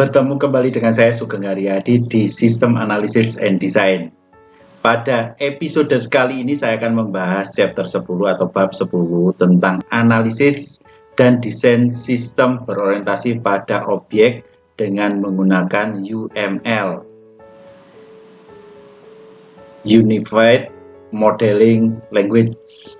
Bertemu kembali dengan saya Sugeng Haryadi di System Analysis and Design. Pada episode kali ini saya akan membahas chapter 10 atau bab 10 tentang analisis dan desain sistem berorientasi pada objek dengan menggunakan UML, Unified Modeling Language.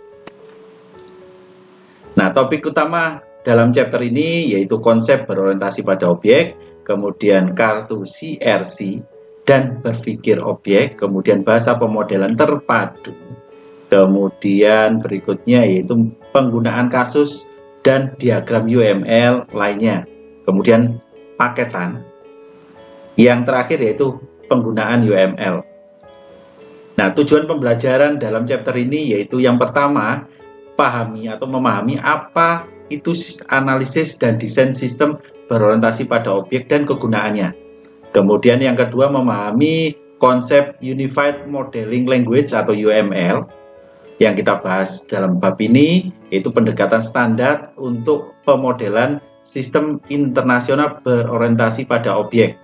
Nah, topik utama dalam chapter ini yaitu konsep berorientasi pada objek, kemudian kartu CRC, dan berpikir objek, kemudian bahasa pemodelan terpadu, kemudian berikutnya yaitu penggunaan kasus dan diagram UML lainnya, kemudian paketan, yang terakhir yaitu penggunaan UML. Nah, tujuan pembelajaran dalam chapter ini yaitu yang pertama, pahami atau memahami apa itu analisis dan desain sistem berorientasi pada objek dan kegunaannya. Kemudian yang kedua, memahami konsep Unified Modeling Language atau UML yang kita bahas dalam bab ini, yaitu pendekatan standar untuk pemodelan sistem internasional berorientasi pada objek.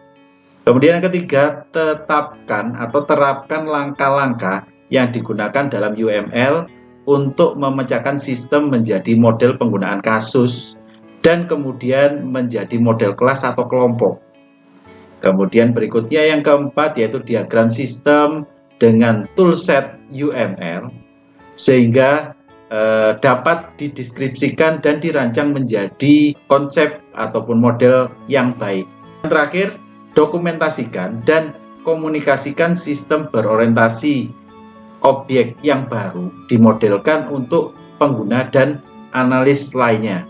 Kemudian yang ketiga, tetapkan atau terapkan langkah-langkah yang digunakan dalam UML untuk memecahkan sistem menjadi model penggunaan kasus dan kemudian menjadi model kelas atau kelompok. Kemudian berikutnya yang keempat yaitu diagram sistem dengan toolset UML sehingga dapat dideskripsikan dan dirancang menjadi konsep ataupun model yang baik. Yang terakhir, dokumentasikan dan komunikasikan sistem berorientasi objek yang baru dimodelkan untuk pengguna dan analis lainnya.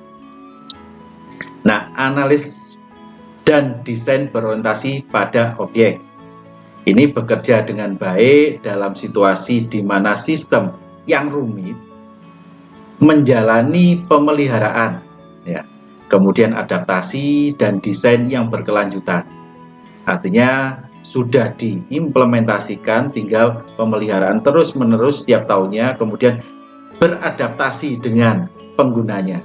Nah, analis dan desain berorientasi pada objek ini bekerja dengan baik dalam situasi di mana sistem yang rumit menjalani pemeliharaan, ya, kemudian adaptasi dan desain yang berkelanjutan. Artinya sudah diimplementasikan, tinggal pemeliharaan terus-menerus setiap tahunnya, kemudian beradaptasi dengan penggunanya.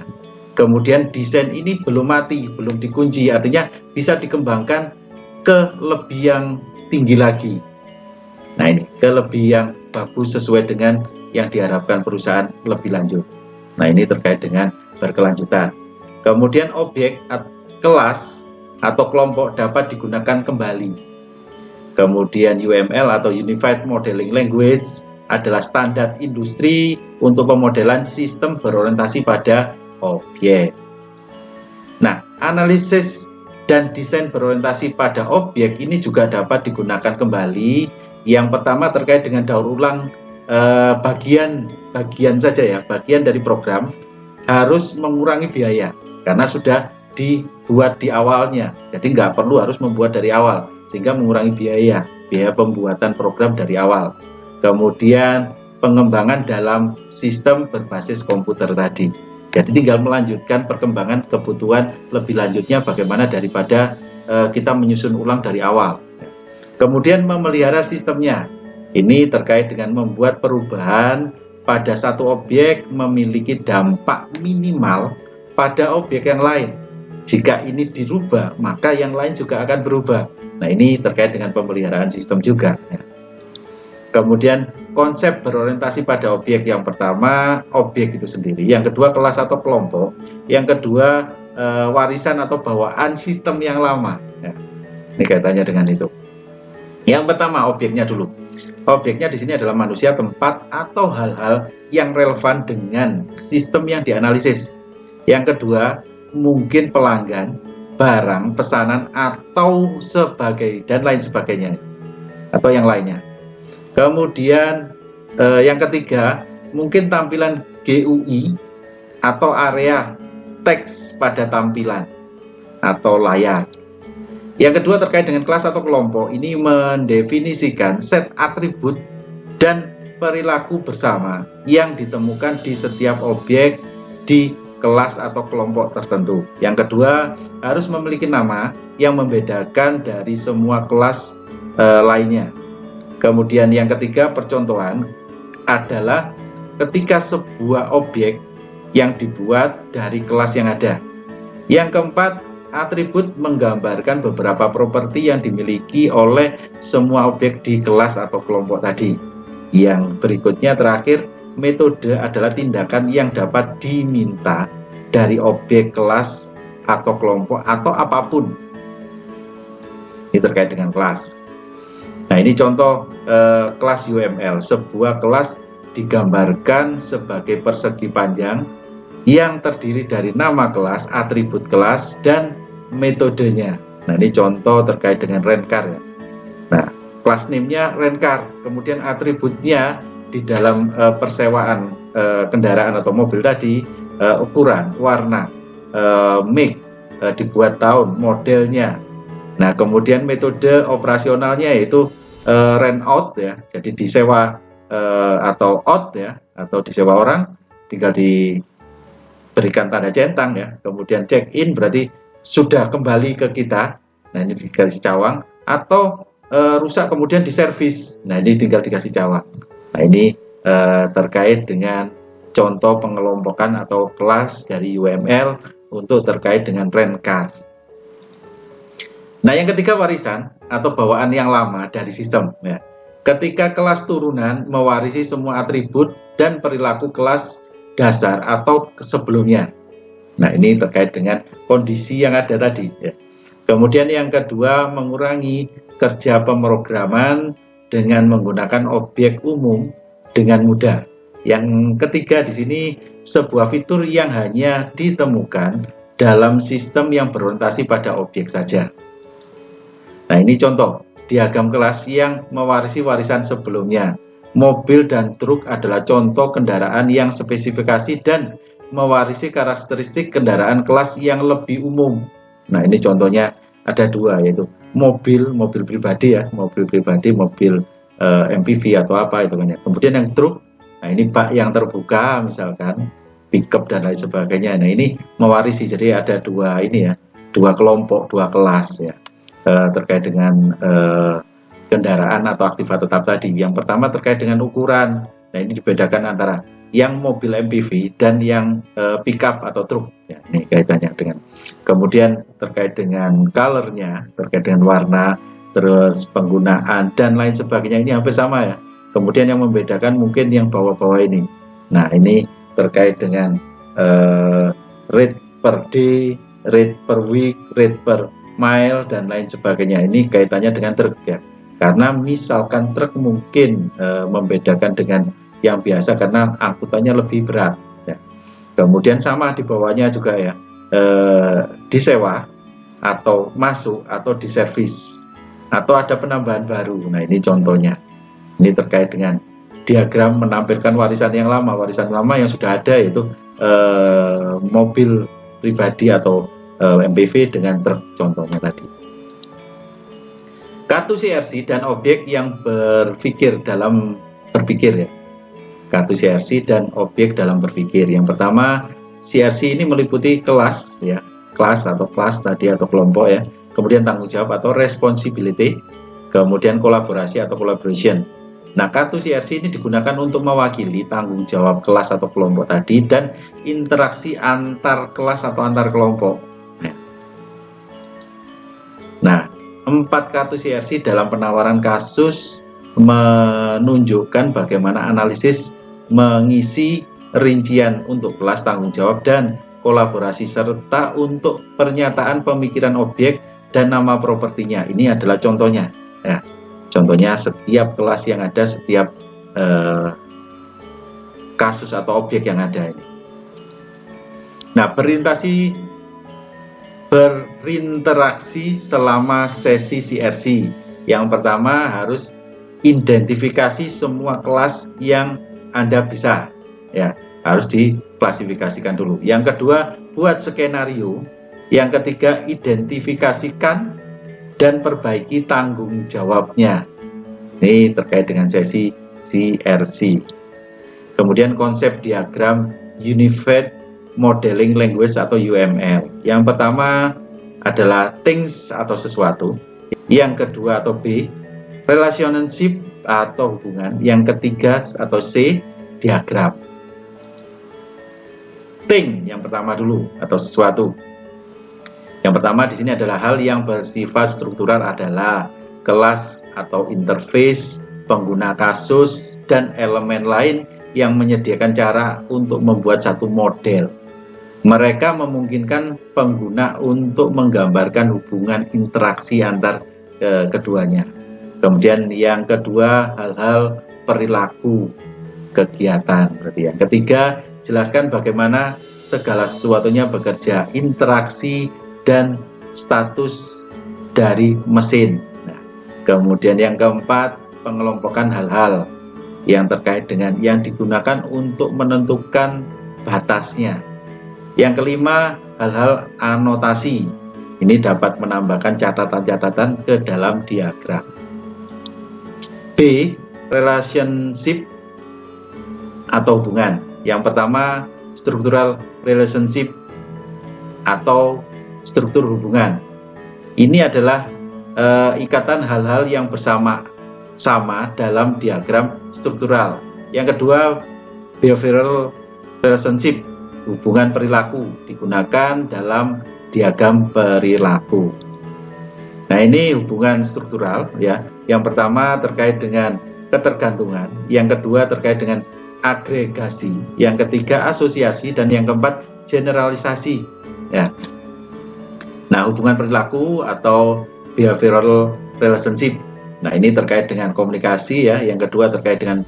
Kemudian desain ini belum mati, belum dikunci, artinya bisa dikembangkan ke lebih yang tinggi lagi. Nah, ini ke lebih yang bagus sesuai dengan yang diharapkan perusahaan lebih lanjut. Nah, ini terkait dengan berkelanjutan. Kemudian objek, kelas, atau kelompok dapat digunakan kembali. Kemudian UML atau Unified Modeling Language adalah standar industri untuk pemodelan sistem berorientasi pada objek. Nah, analisis dan desain berorientasi pada objek ini juga dapat digunakan kembali. Yang pertama terkait dengan daur ulang bagian saja ya, bagian dari program harus mengurangi biaya karena sudah dibuat di awalnya, jadi nggak perlu harus membuat dari awal, sehingga mengurangi biaya pembuatan program dari awal. Kemudian pengembangan dalam sistem berbasis komputer tadi, jadi tinggal melanjutkan perkembangan kebutuhan lebih lanjutnya bagaimana daripada kita menyusun ulang dari awal. Kemudian memelihara sistemnya, ini terkait dengan membuat perubahan pada satu objek memiliki dampak minimal pada objek yang lain. Jika ini dirubah, maka yang lain juga akan berubah. Nah, ini terkait dengan pemeliharaan sistem juga. Kemudian konsep berorientasi pada objek, yang pertama objek itu sendiri, yang kedua kelas atau kelompok, yang kedua warisan atau bawaan sistem yang lama. Ini kaitannya dengan itu. Yang pertama objeknya dulu. Objeknya di sini adalah manusia, tempat, atau hal-hal yang relevan dengan sistem yang dianalisis. Yang kedua mungkin pelanggan, barang, pesanan, atau sebagai dan lain sebagainya, atau yang lainnya. Kemudian yang ketiga mungkin tampilan GUI atau area teks pada tampilan atau layar. Yang kedua terkait dengan kelas atau kelompok, ini mendefinisikan set atribut dan perilaku bersama yang ditemukan di setiap objek di kelas atau kelompok tertentu. Yang kedua, harus memiliki nama yang membedakan dari semua kelas lainnya. Kemudian yang ketiga, percontohan adalah ketika sebuah objek yang dibuat dari kelas yang ada. Yang keempat, atribut menggambarkan beberapa properti yang dimiliki oleh semua objek di kelas atau kelompok tadi. Yang berikutnya terakhir, metode adalah tindakan yang dapat diminta dari objek kelas atau kelompok atau apapun. Ini terkait dengan kelas. Nah, ini contoh kelas UML. Sebuah kelas digambarkan sebagai persegi panjang yang terdiri dari nama kelas, atribut kelas, dan metodenya. Nah, ini contoh terkait dengan rent-car ya. Nah, kelas name-nya rent-car, kemudian atributnya di dalam persewaan kendaraan atau mobil tadi, ukuran, warna, make, dibuat tahun, modelnya. Nah, kemudian metode operasionalnya yaitu rent out ya, jadi disewa atau out ya, atau disewa orang, tinggal diberikan tanda centang ya. Kemudian check in berarti sudah kembali ke kita. Nah, ini dikasih cawang. Atau rusak kemudian diservis. Nah, ini tinggal dikasih cawang. Nah, ini terkait dengan contoh pengelompokan atau kelas dari UML untuk terkait dengan rent car. Nah, yang ketiga, warisan atau bawaan yang lama dari sistem ya. Ketika kelas turunan mewarisi semua atribut dan perilaku kelas dasar atau sebelumnya. Nah, ini terkait dengan kondisi yang ada tadi ya. Kemudian yang kedua, mengurangi kerja pemrograman dengan menggunakan objek umum dengan mudah. Yang ketiga di sini, sebuah fitur yang hanya ditemukan dalam sistem yang berorientasi pada objek saja. Nah, ini contoh diagram kelas yang mewarisi warisan sebelumnya. Mobil dan truk adalah contoh kendaraan yang spesifikasi dan mewarisi karakteristik kendaraan kelas yang lebih umum. Nah, ini contohnya ada dua, yaitu mobil pribadi ya, mobil MPV atau apa itu kan ya. Kemudian yang truk, nah ini bak yang terbuka misalkan, pickup dan lain sebagainya. Nah, ini mewarisi, jadi ada dua ini ya, dua kelompok, dua kelas ya. Terkait dengan kendaraan atau aktivitas tetap tadi. Yang pertama terkait dengan ukuran. Nah, ini dibedakan antara yang mobil MPV dan yang pickup atau truk. Ya, ini kaitannya dengan. Kemudian terkait dengan colornya, terkait dengan warna, terus penggunaan dan lain sebagainya, ini hampir sama ya. Kemudian yang membedakan mungkin yang bawah-bawah ini. Nah, ini terkait dengan rate per day, rate per week, rate per mile dan lain sebagainya. Ini kaitannya dengan truk ya, karena misalkan truk mungkin membedakan dengan yang biasa karena angkutannya lebih berat ya. Kemudian sama di bawahnya juga ya, disewa atau masuk atau diservis atau ada penambahan baru. Nah, ini contohnya. Ini terkait dengan diagram menampilkan warisan yang lama yang sudah ada, yaitu mobil pribadi atau MPV dengan truk contohnya tadi. Kartu CRC dan objek yang berpikir ya. Kartu CRC dan objek dalam berpikir. Yang pertama, CRC ini meliputi kelas ya, kelas tadi atau kelompok ya. Kemudian tanggung jawab atau responsibility, kemudian kolaborasi atau collaboration. Nah, kartu CRC ini digunakan untuk mewakili tanggung jawab kelas atau kelompok tadi dan interaksi antar kelas atau antar kelompok. Nah, 4 kartu CRC dalam penawaran kasus menunjukkan bagaimana analisis mengisi rincian untuk kelas, tanggung jawab, dan kolaborasi, serta untuk pernyataan pemikiran objek dan nama propertinya. Ini adalah contohnya. Ya, contohnya setiap kelas yang ada, setiap kasus atau objek yang ada ini. Nah, berinteraksi selama sesi CRC. Yang pertama, harus identifikasi semua kelas yang Anda bisa ya, harus diklasifikasikan dulu. Yang kedua, buat skenario. Yang ketiga, identifikasikan dan perbaiki tanggung jawabnya. Ini terkait dengan sesi CRC. Kemudian konsep diagram Unified Modeling Language atau UML. Yang pertama adalah things atau sesuatu. Yang kedua atau B, relationship atau hubungan. Yang ketiga atau C, diagram. Thing yang pertama dulu atau sesuatu. Yang pertama di sini adalah hal yang bersifat struktural adalah kelas atau interface, pengguna kasus, dan elemen lain yang menyediakan cara untuk membuat satu model. Mereka memungkinkan pengguna untuk menggambarkan hubungan interaksi antar keduanya. Kemudian yang kedua, hal-hal perilaku kegiatan. Berarti yang ketiga, jelaskan bagaimana segala sesuatunya bekerja, interaksi dan status dari mesin. Nah, kemudian yang keempat, pengelompokan hal-hal yang terkait dengan yang digunakan untuk menentukan batasnya. Yang kelima, hal-hal anotasi. Ini dapat menambahkan catatan-catatan ke dalam diagram. B. Relationship atau hubungan. Yang pertama, structural relationship atau struktur hubungan. Ini adalah ikatan hal-hal yang sama dalam diagram struktural. Yang kedua, behavioral relationship, hubungan perilaku, digunakan dalam diagram perilaku. Nah, ini hubungan struktural ya. Yang pertama terkait dengan ketergantungan, yang kedua terkait dengan agregasi, yang ketiga asosiasi, dan yang keempat generalisasi ya. Nah, hubungan perilaku atau behavioral relationship, nah ini terkait dengan komunikasi ya. Yang kedua terkait dengan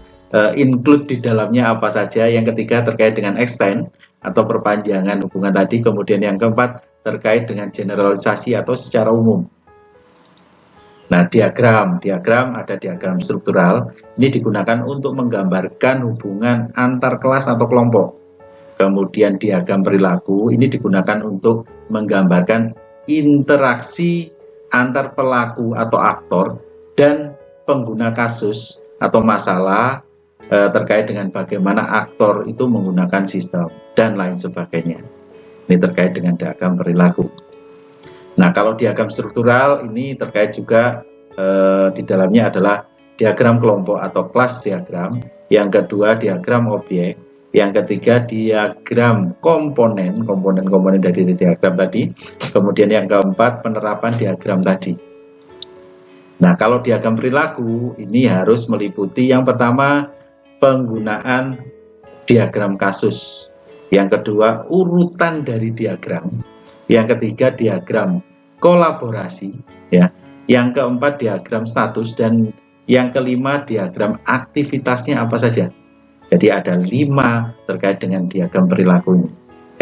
include di dalamnya apa saja, yang ketiga terkait dengan extend atau perpanjangan hubungan tadi, kemudian yang keempat terkait dengan generalisasi atau secara umum. Nah, diagram ada diagram struktural, ini digunakan untuk menggambarkan hubungan antar kelas atau kelompok. Kemudian diagram perilaku ini digunakan untuk menggambarkan interaksi antar pelaku atau aktor dan pengguna kasus atau masalah terkait dengan bagaimana aktor itu menggunakan sistem dan lain sebagainya. Ini terkait dengan diagram perilaku. Nah, kalau diagram struktural ini terkait juga di dalamnya adalah diagram kelompok atau kelas diagram, yang kedua diagram objek, yang ketiga diagram komponen dari diagram tadi, kemudian yang keempat penerapan diagram tadi. Nah, kalau diagram perilaku ini harus meliputi yang pertama penggunaan diagram kasus, yang kedua urutan dari diagram, yang ketiga diagram kolaborasi ya, yang keempat diagram status, dan yang kelima diagram aktivitasnya apa saja. Jadi ada 5 terkait dengan diagram perilaku ini,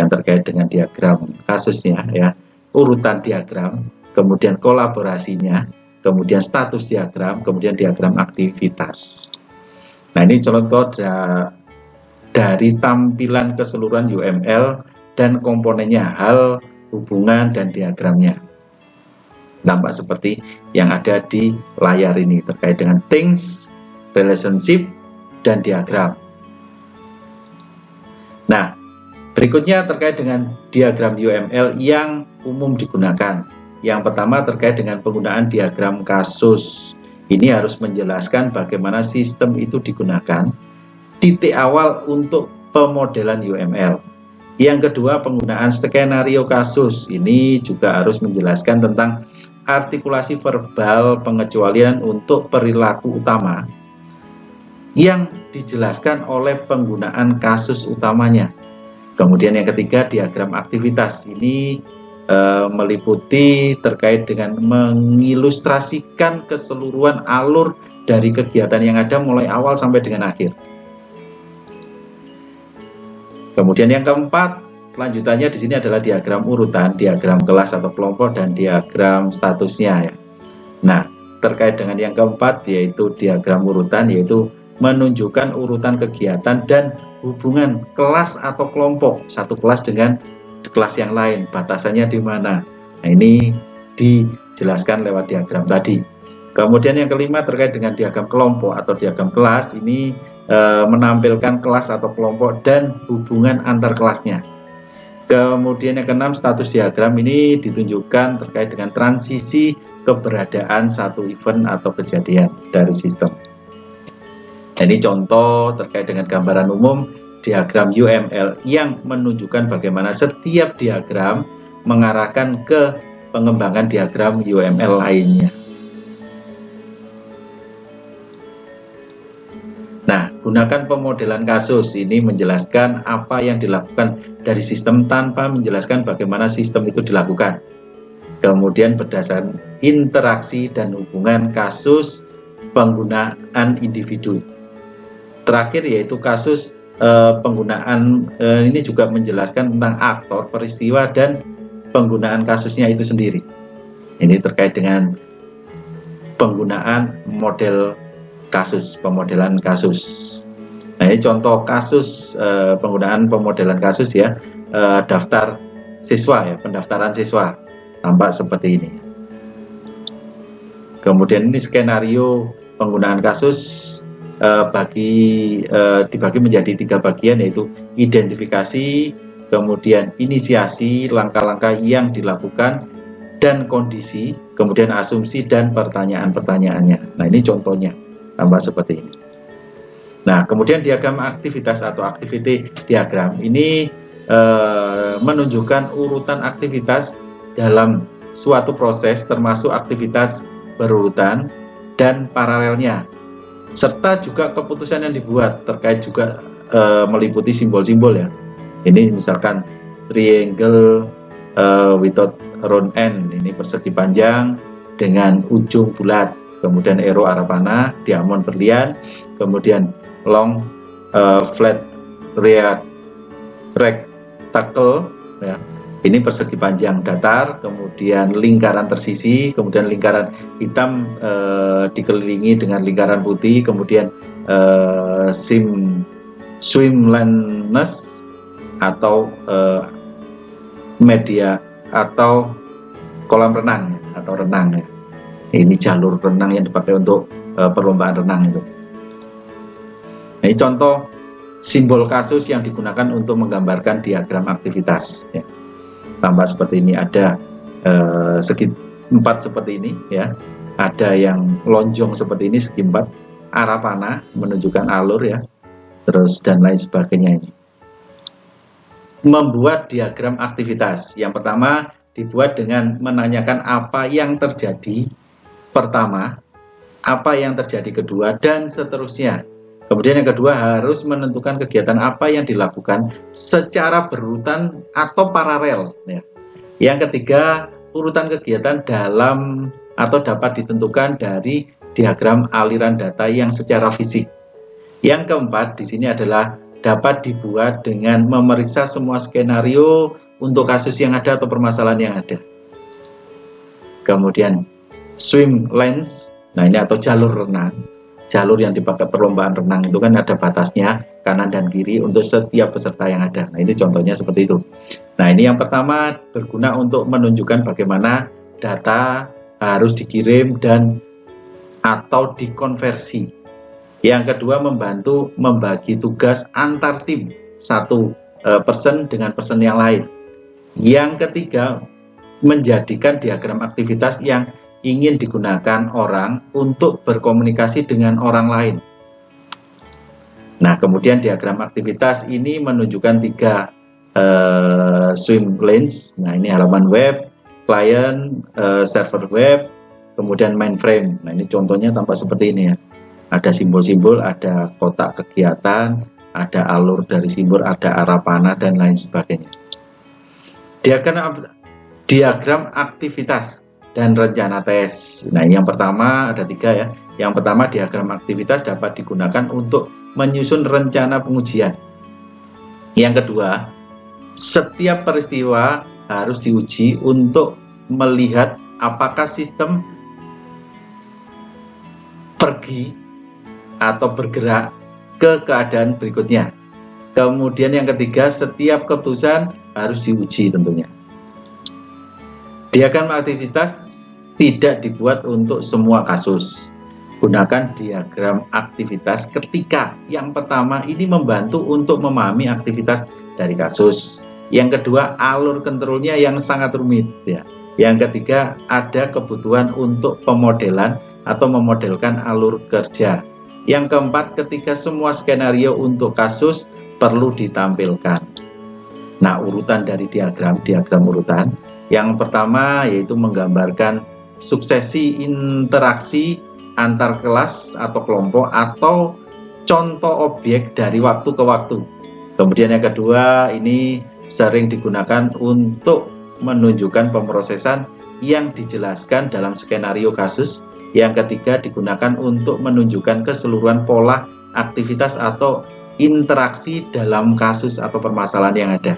yang terkait dengan diagram kasusnya ya, urutan diagram, kemudian kolaborasinya, kemudian status diagram, kemudian diagram aktivitas. Nah, ini contoh dari tampilan keseluruhan UML dan komponennya, hal, hubungan, dan diagramnya. Nampak seperti yang ada di layar ini terkait dengan things, relationship, dan diagram. Nah, berikutnya terkait dengan diagram UML yang umum digunakan. Yang pertama terkait dengan penggunaan diagram kasus. Ini harus menjelaskan bagaimana sistem itu digunakan, titik awal untuk pemodelan UML. Yang kedua, penggunaan skenario kasus. Ini juga harus menjelaskan tentang artikulasi verbal pengecualian untuk perilaku utama yang dijelaskan oleh penggunaan kasus utamanya. Kemudian yang ketiga, diagram aktivitas. Ini meliputi terkait dengan mengilustrasikan keseluruhan alur dari kegiatan yang ada mulai awal sampai dengan akhir. Kemudian yang keempat, lanjutannya di sini adalah diagram urutan, diagram kelas atau kelompok, dan diagram statusnya ya. Nah, terkait dengan yang keempat yaitu diagram urutan, yaitu menunjukkan urutan kegiatan dan hubungan kelas atau kelompok satu kelas dengan kelas yang lain, batasannya di mana. Nah, ini dijelaskan lewat diagram tadi. Kemudian yang kelima terkait dengan diagram kelompok atau diagram kelas, ini menampilkan kelas atau kelompok dan hubungan antar kelasnya. Kemudian yang keenam, status diagram ini ditunjukkan terkait dengan transisi keberadaan satu event atau kejadian dari sistem. Ini contoh terkait dengan gambaran umum diagram UML yang menunjukkan bagaimana setiap diagram mengarahkan ke pengembangan diagram UML lainnya. Nah, gunakan pemodelan kasus ini menjelaskan apa yang dilakukan dari sistem tanpa menjelaskan bagaimana sistem itu dilakukan. Kemudian berdasarkan interaksi dan hubungan kasus penggunaan individu. Terakhir yaitu kasus penggunaan, ini juga menjelaskan tentang aktor, peristiwa, dan penggunaan kasusnya itu sendiri. Ini terkait dengan penggunaan model kasus, pemodelan kasus. Nah, ini contoh kasus penggunaan pemodelan kasus ya, daftar siswa ya, pendaftaran siswa tampak seperti ini. Kemudian ini skenario penggunaan kasus dibagi menjadi 3 bagian, yaitu identifikasi, kemudian inisiasi, langkah-langkah yang dilakukan, dan kondisi, kemudian asumsi dan pertanyaan-pertanyaannya. Nah, ini contohnya tambah seperti ini. Nah, kemudian diagram aktivitas atau activity diagram ini menunjukkan urutan aktivitas dalam suatu proses, termasuk aktivitas berurutan dan paralelnya, serta juga keputusan yang dibuat terkait juga meliputi simbol-simbol ya. Ini misalkan triangle without round end, ini persegi panjang dengan ujung bulat, kemudian arrow arah panah, diamond berlian, kemudian long flat rectangle ya. Ini persegi panjang datar, kemudian lingkaran tersisi, kemudian lingkaran hitam dikelilingi dengan lingkaran putih, kemudian swimlessness atau media atau kolam renang atau renang ya. Ini jalur renang yang dipakai untuk perlombaan renang itu. Nah, ini contoh simbol kasus yang digunakan untuk menggambarkan diagram aktivitas ya. Tambah seperti ini, ada segi 4 seperti ini ya, ada yang lonjong seperti ini segi 4, arah panah menunjukkan alur ya, terus dan lain sebagainya. Ini membuat diagram aktivitas yang pertama dibuat dengan menanyakan apa yang terjadi pertama, apa yang terjadi kedua, dan seterusnya. Kemudian yang kedua harus menentukan kegiatan apa yang dilakukan secara berurutan atau paralel. Ya. Yang ketiga, urutan kegiatan dalam atau dapat ditentukan dari diagram aliran data yang secara fisik. Yang keempat di sini adalah dapat dibuat dengan memeriksa semua skenario untuk kasus yang ada atau permasalahan yang ada. Kemudian swim lanes, nah ini atau jalur renang. Jalur yang dipakai perlombaan renang itu kan ada batasnya kanan dan kiri untuk setiap peserta yang ada. Nah, ini contohnya seperti itu. Nah, ini yang pertama berguna untuk menunjukkan bagaimana data harus dikirim dan atau dikonversi. Yang kedua membantu membagi tugas antar tim satu person dengan person yang lain. Yang ketiga menjadikan diagram aktivitas yang ingin digunakan orang untuk berkomunikasi dengan orang lain. Nah, kemudian diagram aktivitas ini menunjukkan 3 swim lanes. Nah, ini halaman web, client, server web, kemudian mainframe. Nah, ini contohnya tampak seperti ini ya. Ada simbol-simbol, ada kotak kegiatan, ada alur dari simbol, ada arah panah, dan lain sebagainya. Diagram aktivitas dan rencana tes. Nah, yang pertama ada 3 ya. Yang pertama, diagram aktivitas dapat digunakan untuk menyusun rencana pengujian. Yang kedua, setiap peristiwa harus diuji untuk melihat apakah sistem pergi atau bergerak ke keadaan berikutnya. Kemudian yang ketiga, setiap keputusan harus diuji tentunya. Diagram aktivitas tidak dibuat untuk semua kasus. Gunakan diagram aktivitas ketika yang pertama ini membantu untuk memahami aktivitas dari kasus. Yang kedua, alur kontrolnya yang sangat rumit ya. Yang ketiga, ada kebutuhan untuk pemodelan atau memodelkan alur kerja. Yang keempat, ketika semua skenario untuk kasus perlu ditampilkan. Nah, urutan dari diagram urutan Yang pertama yaitu menggambarkan suksesi interaksi antar kelas atau kelompok atau contoh objek dari waktu ke waktu. Kemudian yang kedua ini sering digunakan untuk menunjukkan pemrosesan yang dijelaskan dalam skenario kasus. Yang ketiga digunakan untuk menunjukkan keseluruhan pola aktivitas atau interaksi dalam kasus atau permasalahan yang ada.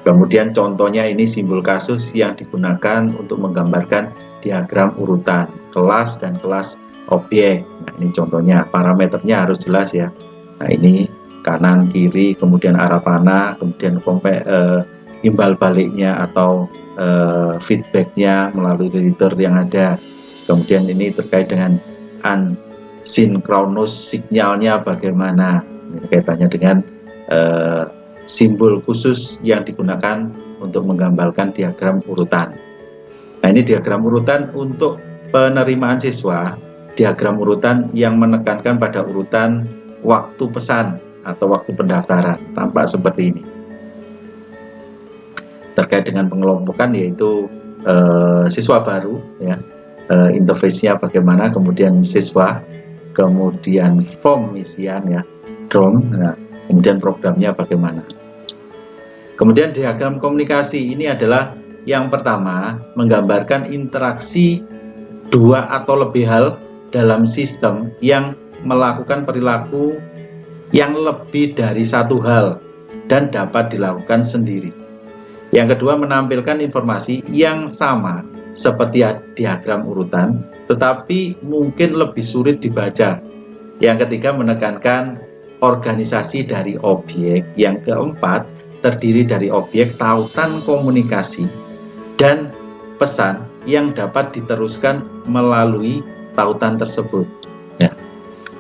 Kemudian contohnya ini simbol kasus yang digunakan untuk menggambarkan diagram urutan kelas dan kelas objek. Nah, ini contohnya, parameternya harus jelas ya. Nah, ini kanan, kiri, kemudian arah panah, kemudian imbal baliknya atau feedbacknya melalui reader yang ada. Kemudian ini terkait dengan unsinkronous signalnya bagaimana. Ini kaitannya dengan simbol khusus yang digunakan untuk menggambarkan diagram urutan. Nah, ini diagram urutan untuk penerimaan siswa, diagram urutan yang menekankan pada urutan waktu pesan atau waktu pendaftaran, tampak seperti ini. Terkait dengan pengelompokan yaitu siswa baru, ya, interface-nya bagaimana, kemudian siswa, kemudian form isian, ya, DROM, nah, kemudian programnya bagaimana. Kemudian diagram komunikasi ini adalah yang pertama menggambarkan interaksi dua atau lebih hal dalam sistem yang melakukan perilaku yang lebih dari satu hal dan dapat dilakukan sendiri. Yang kedua menampilkan informasi yang sama seperti diagram urutan tetapi mungkin lebih sulit dibaca. Yang ketiga menekankan organisasi dari objek. Yang keempat terdiri dari objek tautan komunikasi dan pesan yang dapat diteruskan melalui tautan tersebut. Ya.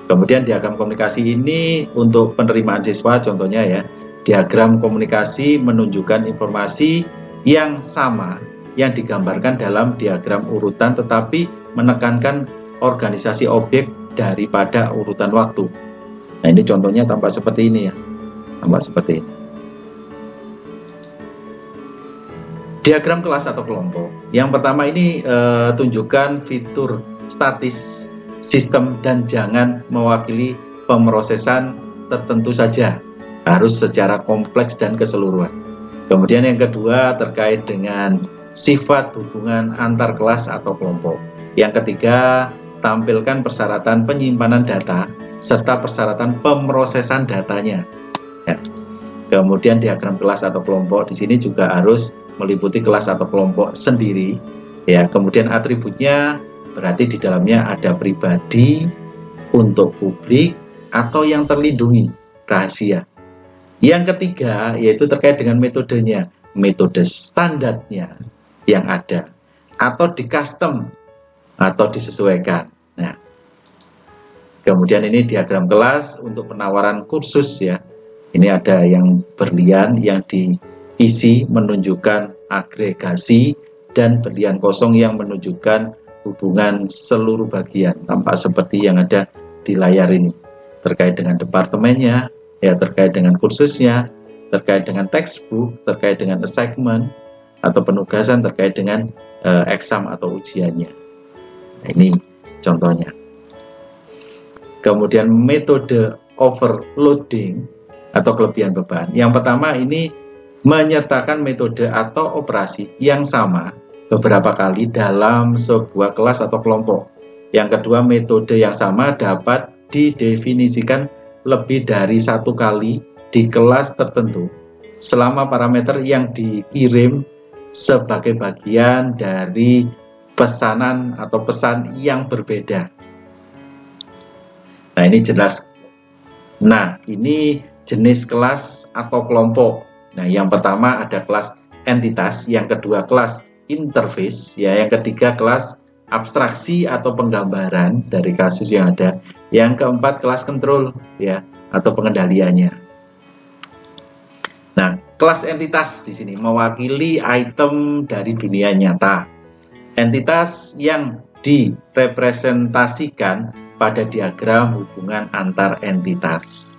Kemudian diagram komunikasi ini untuk penerimaan siswa, contohnya ya, diagram komunikasi menunjukkan informasi yang sama yang digambarkan dalam diagram urutan tetapi menekankan organisasi objek daripada urutan waktu. Nah, ini contohnya tampak seperti ini ya, tampak seperti ini. Diagram kelas atau kelompok. Yang pertama ini tunjukkan fitur statis sistem dan jangan mewakili pemrosesan tertentu saja, harus secara kompleks dan keseluruhan. Kemudian yang kedua terkait dengan sifat hubungan antar kelas atau kelompok. Yang ketiga tampilkan persyaratan penyimpanan data serta persyaratan pemrosesan datanya. Ya. Kemudian diagram kelas atau kelompok di sini juga harus meliputi kelas atau kelompok sendiri. Ya, kemudian atributnya berarti di dalamnya ada pribadi, untuk publik, atau yang terlindungi, rahasia. Yang ketiga yaitu terkait dengan metodenya, metode standarnya yang ada, atau di custom atau disesuaikan. Nah, kemudian ini diagram kelas untuk penawaran kursus ya. Ini ada yang berlian yang diisi menunjukkan agregasi dan berlian kosong yang menunjukkan hubungan seluruh bagian, tampak seperti yang ada di layar ini. Terkait dengan departemennya, ya, terkait dengan kursusnya, terkait dengan textbook, terkait dengan assignment atau penugasan, terkait dengan exam atau ujiannya. Nah, ini contohnya. Kemudian metode overloading atau kelebihan beban. Yang pertama ini menyertakan metode atau operasi yang sama beberapa kali dalam sebuah kelas atau kelompok. Yang kedua, metode yang sama dapat didefinisikan lebih dari satu kali di kelas tertentu selama parameter yang dikirim sebagai bagian dari pesanan atau pesan yang berbeda. Nah, ini jelas. Nah, ini jenis kelas atau kelompok. Nah, yang pertama ada kelas entitas, yang kedua kelas interface, ya, yang ketiga kelas abstraksi atau penggambaran dari kasus yang ada, yang keempat kelas control, ya, atau pengendaliannya. Nah, kelas entitas di sini mewakili item dari dunia nyata. Entitas yang direpresentasikan pada diagram hubungan antar entitas.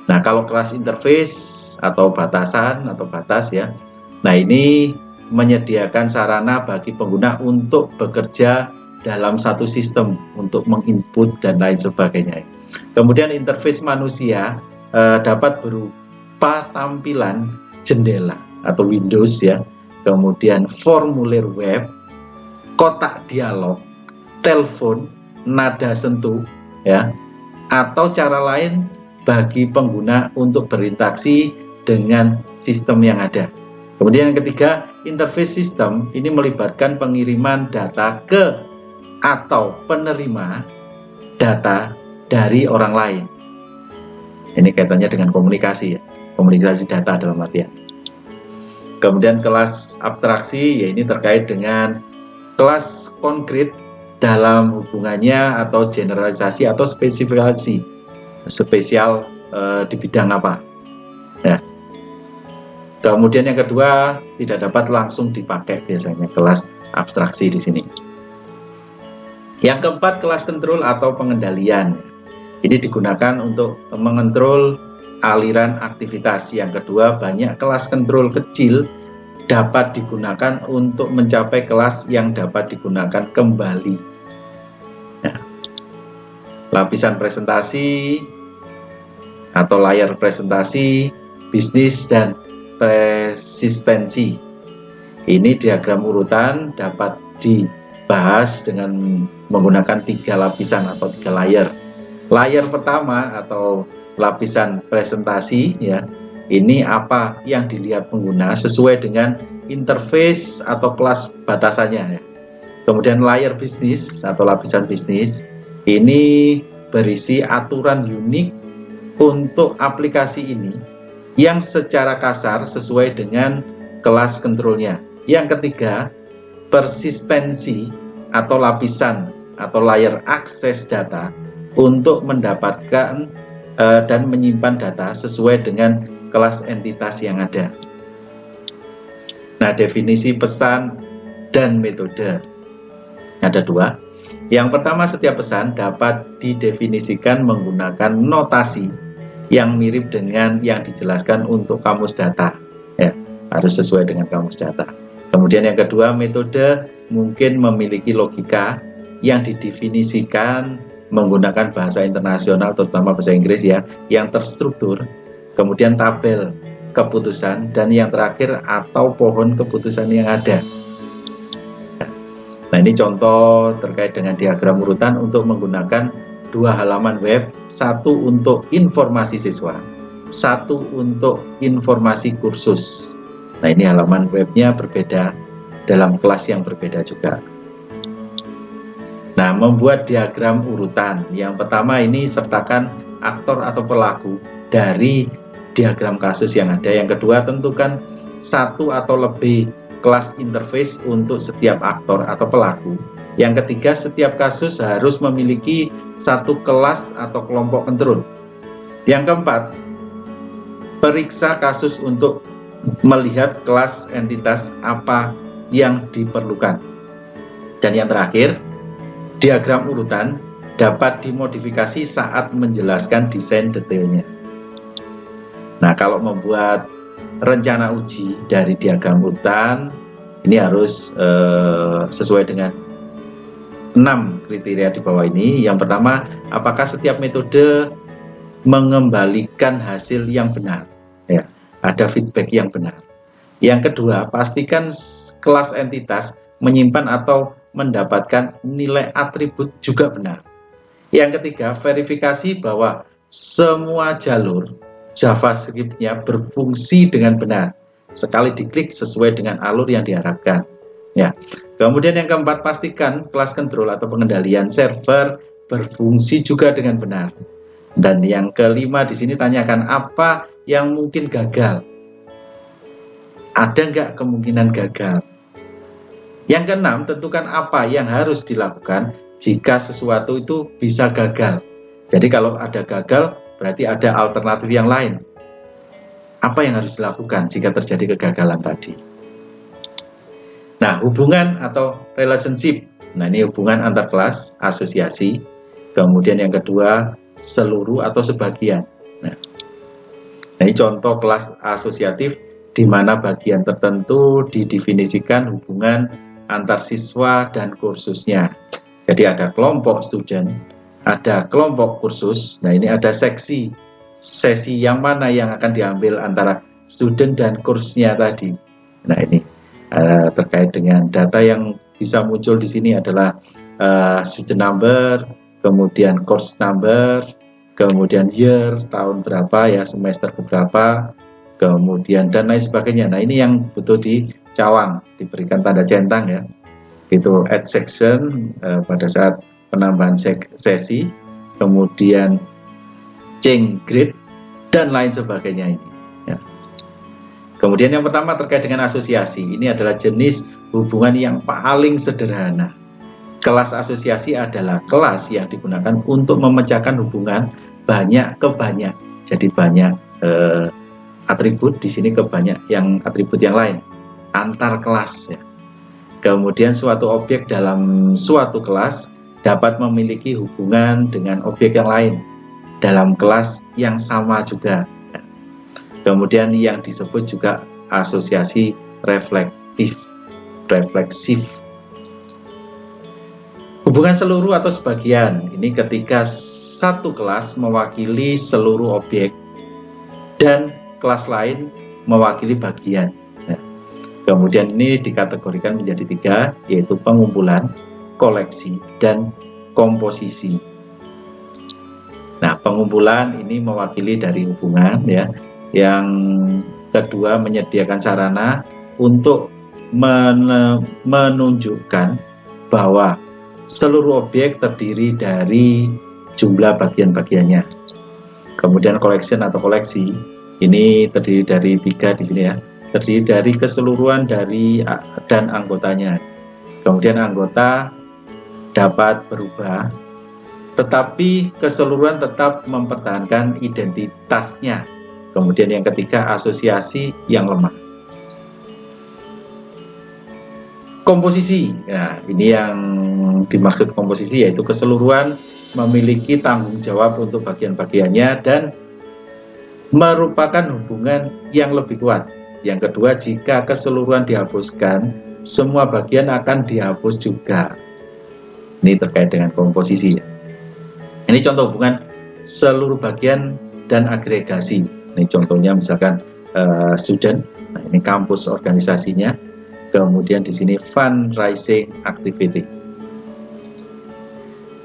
Nah, kalau kelas interface atau batasan atau batas ya. Nah, ini menyediakan sarana bagi pengguna untuk bekerja dalam satu sistem untuk menginput dan lain sebagainya. Kemudian interface manusia dapat berupa tampilan jendela atau Windows ya, kemudian formulir web, kotak dialog, telepon, nada sentuh ya, atau cara lain bagi pengguna untuk berinteraksi dengan sistem yang ada. Kemudian yang ketiga, interface sistem ini melibatkan pengiriman data ke atau penerima data dari orang lain. Ini kaitannya dengan komunikasi ya, komunikasi data dalam artian. Kemudian kelas abstraksi, ya ini terkait dengan kelas konkret dalam hubungannya atau generalisasi atau spesifikasi spesial di bidang apa. Ya. Kemudian yang kedua, tidak dapat langsung dipakai biasanya kelas abstraksi di sini. Yang keempat, kelas kontrol atau pengendalian. Ini digunakan untuk mengontrol aliran aktivitas. Yang kedua, banyak kelas kontrol kecil dapat digunakan untuk mencapai kelas yang dapat digunakan kembali. Ya. Lapisan presentasi atau layar presentasi, bisnis, dan persistensi. Ini diagram urutan dapat dibahas dengan menggunakan 3 lapisan atau 3 layar. Layar pertama atau lapisan presentasi ya, ini apa yang dilihat pengguna sesuai dengan interface atau kelas batasannya ya. Kemudian layar bisnis atau lapisan bisnis ini berisi aturan unik untuk aplikasi ini yang secara kasar sesuai dengan kelas kontrolnya. Yang ketiga, persistensi atau lapisan atau layar akses data untuk mendapatkan dan menyimpan data sesuai dengan kelas entitas yang ada. Nah, definisi pesan dan metode ada 2. Yang pertama, setiap pesan dapat didefinisikan menggunakan notasi yang mirip dengan yang dijelaskan untuk kamus data ya, harus sesuai dengan kamus data. Kemudian yang kedua, metode mungkin memiliki logika yang didefinisikan menggunakan bahasa internasional terutama bahasa Inggris ya, yang terstruktur, kemudian tabel keputusan, dan yang terakhir atau pohon keputusan yang ada. Nah, ini contoh terkait dengan diagram urutan untuk menggunakan 2 halaman web, 1 untuk informasi siswa, 1 untuk informasi kursus. Nah, ini halaman webnya berbeda dalam kelas yang berbeda juga. Nah, membuat diagram urutan. Yang pertama ini sertakan aktor atau pelaku dari diagram kasus yang ada. Yang kedua, tentukan 1 atau lebih kelas interface untuk setiap aktor atau pelaku. Yang ketiga, setiap kasus harus memiliki 1 kelas atau kelompok kontrol. Yang keempat, periksa kasus untuk melihat kelas entitas apa yang diperlukan. Dan yang terakhir, diagram urutan dapat dimodifikasi saat menjelaskan desain detailnya. Nah, kalau membuat rencana uji dari diagram urutan, ini harus sesuai dengan 6 kriteria di bawah ini. Yang pertama, apakah setiap metode mengembalikan hasil yang benar ya, ada feedback yang benar. Yang kedua, pastikan kelas entitas menyimpan atau mendapatkan nilai atribut juga benar. Yang ketiga, verifikasi bahwa semua jalur JavaScript-nya berfungsi dengan benar. Sekali diklik sesuai dengan alur yang diharapkan. Ya. Kemudian yang keempat, pastikan kelas kontrol atau pengendalian server berfungsi juga dengan benar. Dan yang kelima di sini tanyakan apa yang mungkin gagal. Ada nggak kemungkinan gagal? Yang keenam, tentukan apa yang harus dilakukan jika sesuatu itu bisa gagal. Jadi kalau ada gagal, berarti ada alternatif yang lain. Apa yang harus dilakukan jika terjadi kegagalan tadi? Nah, hubungan atau relationship. Nah, ini hubungan antar kelas, asosiasi. Kemudian yang kedua, seluruh atau sebagian. Nah, ini contoh kelas asosiatif di mana bagian tertentu didefinisikan hubungan antar siswa dan kursusnya. Jadi ada kelompok student, ada kelompok kursus. Nah, ini ada sesi yang mana yang akan diambil antara student dan kursnya tadi. Nah, ini terkait dengan data yang bisa muncul di sini adalah student number, kemudian course number, kemudian year, tahun berapa ya, semester berapa, kemudian dan lain sebagainya. Nah, ini yang butuh dicawang, diberikan tanda centang ya. Itu add section pada saat penambahan sesi, kemudian change grade dan lain sebagainya ini. Ya. Kemudian yang pertama terkait dengan asosiasi. Ini adalah jenis hubungan yang paling sederhana. Kelas asosiasi adalah kelas yang digunakan untuk memecahkan hubungan banyak ke banyak. Jadi banyak atribut di sini ke banyak yang atribut yang lain antar kelas ya. Kemudian suatu objek dalam suatu kelas dapat memiliki hubungan dengan objek yang lain dalam kelas yang sama juga. Kemudian yang disebut juga asosiasi refleksif. Hubungan seluruh atau sebagian, ini ketika satu kelas mewakili seluruh objek dan kelas lain mewakili bagian. Kemudian ini dikategorikan menjadi 3, yaitu pengumpulan, koleksi, dan komposisi. Nah, pengumpulan ini mewakili dari hubungan ya. Yang kedua, menyediakan sarana untuk menunjukkan bahwa seluruh objek terdiri dari jumlah bagian-bagiannya. Kemudian collection atau koleksi, ini terdiri dari 3 di sini ya. Terdiri dari keseluruhan dari dan anggotanya. Kemudian anggota dapat berubah, tetapi keseluruhan tetap mempertahankan identitasnya. Kemudian yang ketiga, asosiasi yang lemah. Komposisi, nah ini yang dimaksud komposisi, yaitu keseluruhan memiliki tanggung jawab untuk bagian-bagiannya dan merupakan hubungan yang lebih kuat. Yang kedua, jika keseluruhan dihapuskan, semua bagian akan dihapus juga. Ini terkait dengan komposisi. Ini contoh hubungan seluruh bagian dan agregasi. Ini contohnya misalkan student, nah ini kampus organisasinya. Kemudian di sini fundraising activity.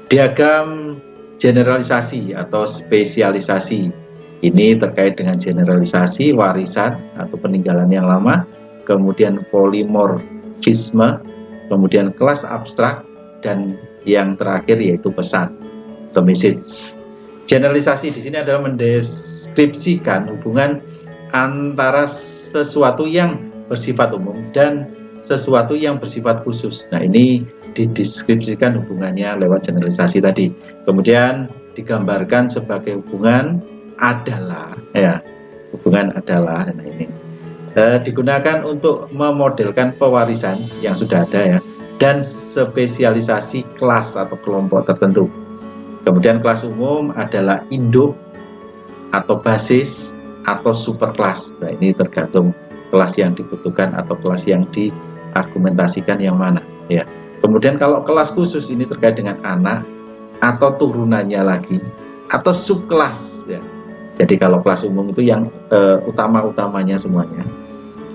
Diagram generalisasi atau spesialisasi. Ini terkait dengan generalisasi, warisan atau peninggalan yang lama, kemudian polimorfisme, kemudian kelas abstrak, dan yang terakhir yaitu pesan atau message. Generalisasi di sini adalah mendeskripsikan hubungan antara sesuatu yang bersifat umum dan sesuatu yang bersifat khusus. Nah, ini dideskripsikan hubungannya lewat generalisasi tadi. Kemudian digambarkan sebagai hubungan adalah ya, hubungan adalah. Nah, ini digunakan untuk memodelkan pewarisan yang sudah ada ya, dan spesialisasi kelas atau kelompok tertentu. Kemudian kelas umum adalah induk atau basis atau superkelas. Nah, ini tergantung kelas yang dibutuhkan atau kelas yang diargumentasikan yang mana ya. Kemudian kalau kelas khusus ini terkait dengan anak atau turunannya lagi atau subkelas ya. Jadi kalau kelas umum itu yang utama-utamanya semuanya,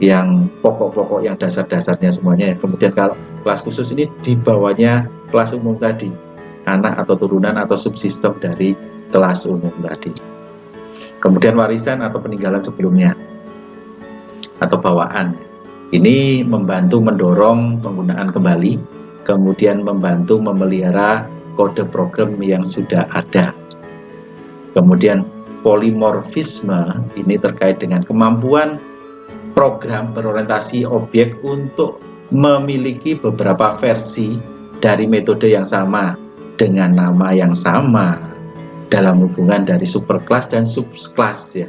yang pokok-pokok, yang dasar-dasarnya semuanya ya. Kemudian kalau kelas khusus ini di bawahnya kelas umum tadi, anak atau turunan atau subsistem dari kelas umum tadi. Kemudian warisan atau peninggalan sebelumnya atau bawaan. Ini membantu mendorong penggunaan kembali, kemudian membantu memelihara kode program yang sudah ada. Kemudian polimorfisme ini terkait dengan kemampuan program berorientasi objek untuk memiliki beberapa versi dari metode yang sama dengan nama yang sama dalam hubungan dari superkelas dan subkelas ya.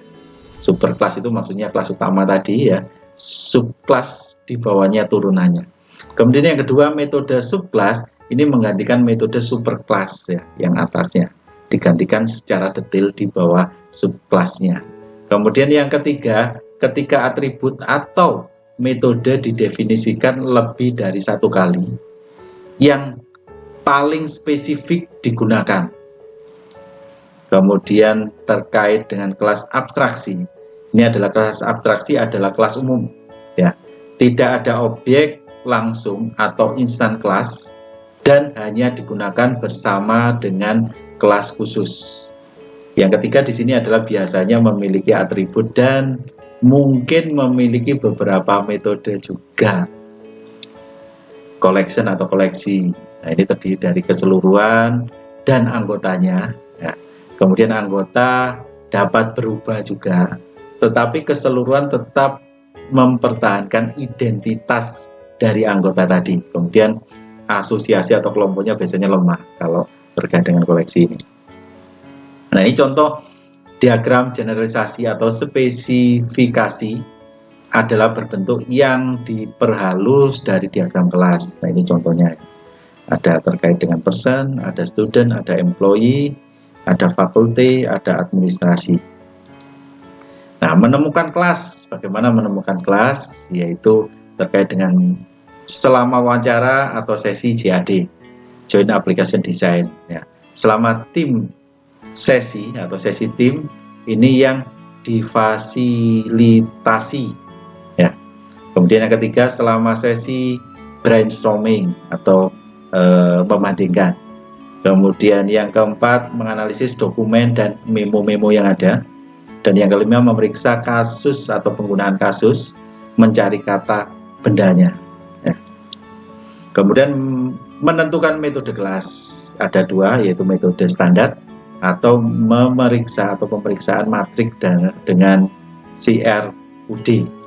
Superkelas itu maksudnya kelas utama tadi ya, subkelas di bawahnya turunannya. Kemudian yang kedua, metode subkelas ini menggantikan metode superkelas ya, yang atasnya digantikan secara detail di bawah subkelasnya. Kemudian yang ketiga, ketika atribut atau metode didefinisikan lebih dari satu kali, yang paling spesifik digunakan. Kemudian terkait dengan kelas abstraksi, ini adalah kelas abstraksi adalah kelas umum, ya. Tidak ada objek langsung atau instan kelas dan hanya digunakan bersama dengan kelas khusus. Yang ketiga di sini adalah biasanya memiliki atribut dan mungkin memiliki beberapa metode juga. Collection atau koleksi. Nah, ini terdiri dari keseluruhan dan anggotanya. Ya. Kemudian anggota dapat berubah juga, tetapi keseluruhan tetap mempertahankan identitas dari anggota tadi. Kemudian asosiasi atau kelompoknya biasanya lemah kalau terkait dengan koleksi ini. Nah, ini contoh diagram generalisasi atau spesifikasi adalah berbentuk yang diperhalus dari diagram kelas. Nah, ini contohnya. Ada terkait dengan person, ada student, ada employee, ada faculty, ada administrasi. Nah, menemukan kelas. Bagaimana menemukan kelas? Yaitu terkait dengan selama wawancara atau sesi JAD, Joint Application Design. Ya. Selama tim sesi atau sesi tim ini yang difasilitasi, ya. Kemudian yang ketiga selama sesi brainstorming atau membandingkan. Kemudian yang keempat menganalisis dokumen dan memo-memo yang ada. Dan yang kelima memeriksa kasus atau penggunaan kasus, mencari kata bendanya. Ya. Kemudian menentukan metode kelas ada dua, yaitu metode standar atau memeriksa atau pemeriksaan matrik dengan CRUD.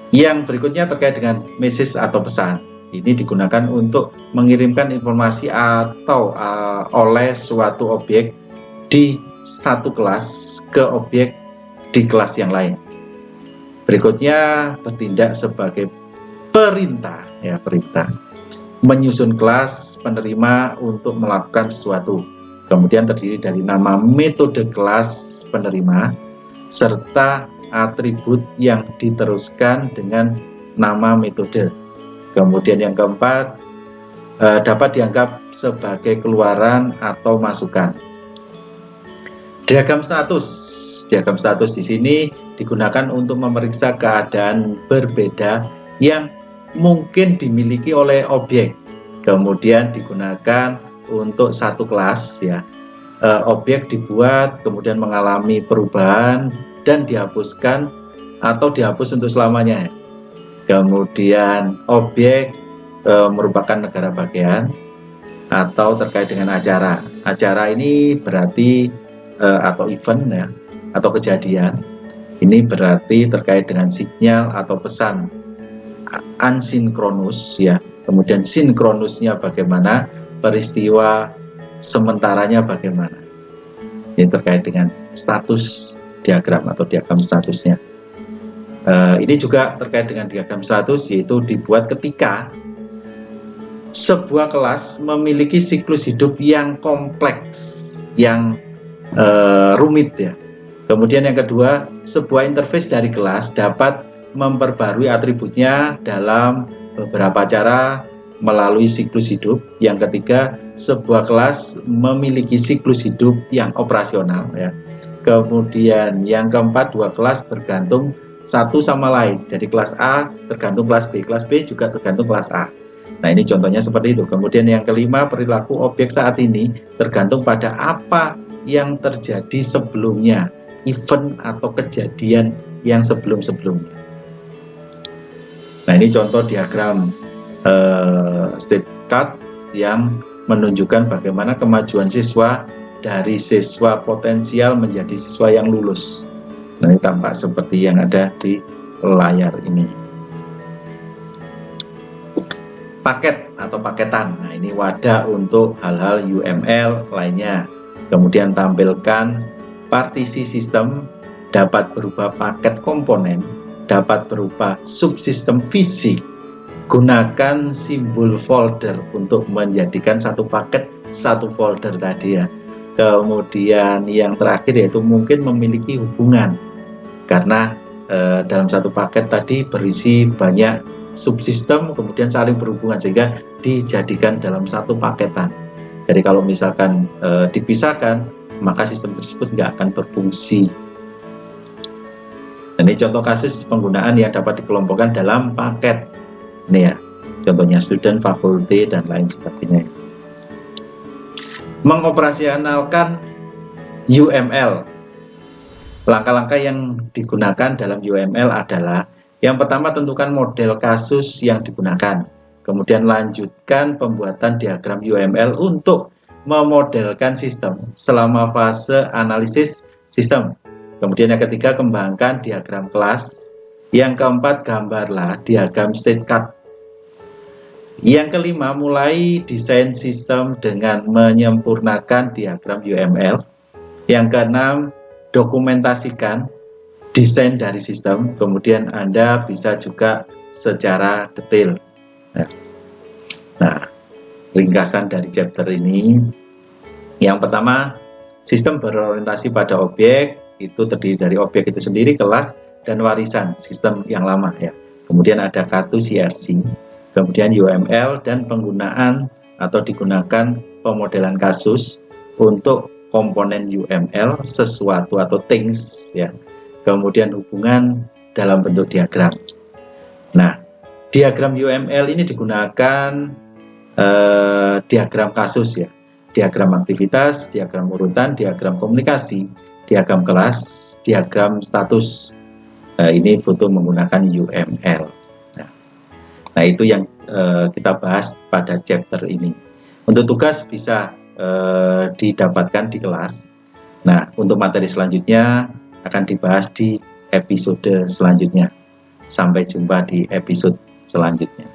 Yang berikutnya terkait dengan message atau pesan. Ini digunakan untuk mengirimkan informasi atau oleh suatu objek di satu kelas ke objek di kelas yang lain. Berikutnya bertindak sebagai perintah, ya, perintah. Menyusun kelas penerima untuk melakukan sesuatu. Kemudian terdiri dari nama metode kelas penerima serta atribut yang diteruskan dengan nama metode. Kemudian yang keempat dapat dianggap sebagai keluaran atau masukan. Diagram status. Diagram status di sini digunakan untuk memeriksa keadaan berbeda yang mungkin dimiliki oleh objek, kemudian digunakan untuk satu kelas, ya. Objek dibuat kemudian mengalami perubahan dan dihapuskan atau dihapus untuk selamanya. Kemudian objek merupakan negara bagian atau terkait dengan acara. Acara ini berarti atau event, ya, atau kejadian. Ini berarti terkait dengan sinyal atau pesan asinkronus, ya. Kemudian sinkronusnya bagaimana, peristiwa sementaranya bagaimana. Ini terkait dengan status diagram atau diagram statusnya. Ini juga terkait dengan diagram status, yaitu dibuat ketika sebuah kelas memiliki siklus hidup yang kompleks, yang rumit, ya. Kemudian yang kedua, sebuah interface dari kelas dapat memperbarui atributnya dalam beberapa cara melalui siklus hidup. Yang ketiga, sebuah kelas memiliki siklus hidup yang operasional, ya. Kemudian yang keempat, dua kelas bergantung satu sama lain. Jadi kelas A tergantung kelas B juga tergantung kelas A. Nah, ini contohnya seperti itu. Kemudian yang kelima, perilaku objek saat ini tergantung pada apa yang terjadi sebelumnya, event atau kejadian yang sebelum-sebelumnya. Nah, ini contoh diagram state card yang menunjukkan bagaimana kemajuan siswa dari siswa potensial menjadi siswa yang lulus. Nah, ini tampak seperti yang ada di layar ini. Paket atau paketan. Nah, ini wadah untuk hal-hal UML lainnya. Kemudian tampilkan partisi sistem, dapat berupa paket komponen, dapat berupa subsistem fisik. Gunakan simbol folder untuk menjadikan satu paket satu folder tadi, ya. Kemudian yang terakhir yaitu mungkin memiliki hubungan, karena dalam satu paket tadi berisi banyak subsistem kemudian saling berhubungan sehingga dijadikan dalam satu paketan. Jadi kalau misalkan dipisahkan, maka sistem tersebut nggak akan berfungsi. Ini contoh kasus penggunaan yang dapat dikelompokkan dalam paket. Ini ya, contohnya student, fakulti, dan lain sebagainya. Mengoperasionalkan UML. Langkah-langkah yang digunakan dalam UML adalah yang pertama, tentukan model kasus yang digunakan. Kemudian lanjutkan pembuatan diagram UML untuk memodelkan sistem selama fase analisis sistem. Kemudian yang ketiga, kembangkan diagram kelas. Yang keempat, gambarlah diagram state card. Yang kelima, mulai desain sistem dengan menyempurnakan diagram UML. Yang keenam, dokumentasikan desain dari sistem. Kemudian Anda bisa juga secara detail. Nah, ringkasan dari chapter ini. Yang pertama, sistem berorientasi pada objek. Itu terdiri dari objek itu sendiri, kelas, dan warisan sistem yang lama ya. Kemudian ada kartu CRC. Kemudian UML dan penggunaan atau digunakan pemodelan kasus untuk komponen UML, sesuatu atau things ya. Kemudian hubungan dalam bentuk diagram. Nah, diagram UML ini digunakan diagram kasus ya. Diagram aktivitas, diagram urutan, diagram komunikasi, diagram kelas, diagram status. Ini butuh menggunakan UML. Nah, itu yang kita bahas pada chapter ini. Untuk tugas bisa didapatkan di kelas. Nah, untuk materi selanjutnya akan dibahas di episode selanjutnya. Sampai jumpa di episode selanjutnya.